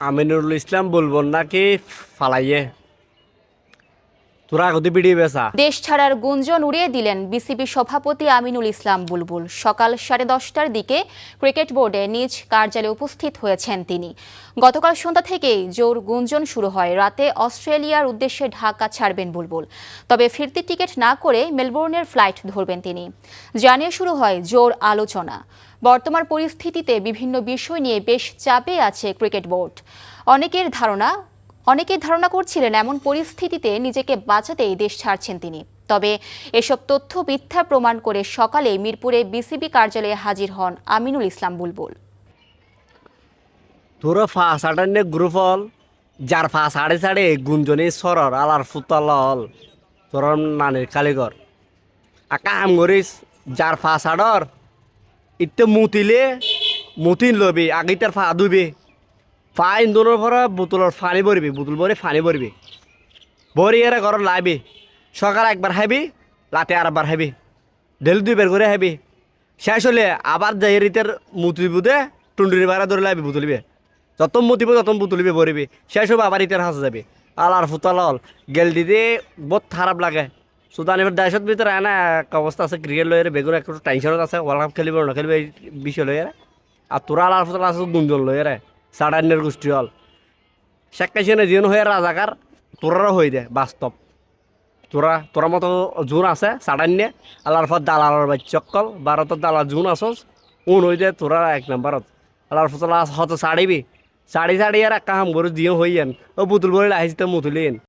আমিনুল ইসলাম বলবো নাকি ফালাইয়ে তোরা আগতে বিড়ি বেসা। দেশ ছাড়ার গুঞ্জন উড়িয়ে দিলেন বিসিবি সভাপতি আমিনুল ইসলাম বুলবুল। সকাল 10:30টার দিকে ক্রিকেট বোর্ডে নিজ কার্যালয়ে উপস্থিত হয়েছেন তিনি। গতকাল সন্ধ্যা থেকেই জোর গুঞ্জন শুরু হয় রাতে অস্ট্রেলিয়ার উদ্দেশ্যে ঢাকা ছাড়বেন বুলবুল। তবে ফিরতি টিকিট না করে মেলবোর্নের ফ্লাইট ধরবেন তিনি। জানিয়ে শুরু হয় জোর আলোচনা। বর্তমান পরিস্থিতিতে বিভিন্ন বিষয় নিয়ে বেশ চাপে আছে ক্রিকেট বোর্ড। অনেকেই ধারণা করছিলেন এমন পরিস্থিতিতে নিজেকে বাঁচাতেই দেশ ছাড়ছেন তিনি। তবে এসব তথ্য মিথ্যা প্রমাণ করে সকালে মিরপুরে বিসিবি কার্যালয়ে হাজির হন আমিনুল ইসলাম বুলবুল। তোরা ফাঁস আটান্নে গ্রুপ হল যার ফাঁস সাড়ে সাড়ে গুঞ্জনে সরর আলার ফুতাল হল তোর নানির কালিগর আকা হাম করিস যার ফাঁস আডর ইতে মুতিলে মুতিন লবি আগিটার ফা দুবি ফা ইন্দোর ভরা বোতলের ফানি ভরবি বোতল ভরে ফানি ভরবি ভরি এরা ঘর লাইবি সকাল একবার খাইবি রাতে আর একবার খাইবি ডেলি 2 বার করে খাইবি শেষ হলে আবার যাই রিতের মুতি বুদে টুন্ডুরি ভাড়া ধরে লাইবি বুতলিবে যত মুতিব তত বুতলিবে ভরিবি শেষ হবে আবার ইতের হাসে যাবি আলার ফুতাল হল গেল দিদি বহুত খারাপ লাগে সুদান এবার দেশের ভিতরে না এক অবস্থা আছে ক্রিকেট লয়ের বেগুন একটু টেনশনত আছে ওয়ার্ল্ড কাপ খেলিব না খেলিবে এই বিষয় লয়ের আর তোরা আলার ফুতাল আছে গুঞ্জন লয়ের সাড়ান্যের গোষ্ঠী হল শেখ হাসিনা যেন হয়ে রাজাকার তোরারও হয়ে দেয় বাস্তব তোরা মতো জোন আছে সাড়ান্যে আল্লাহর ফত দালালের বাচ্চকল ভারতের দালাল জোন আসস হয়ে যায় তোরা 1 নম্বরত আল্লাহর ফুতাল হত ছাড়িবি সাড়ি আর এক কাম করে দিয়ে হইয়েন ও বুতুল বলে আহিস তো মুতুলিন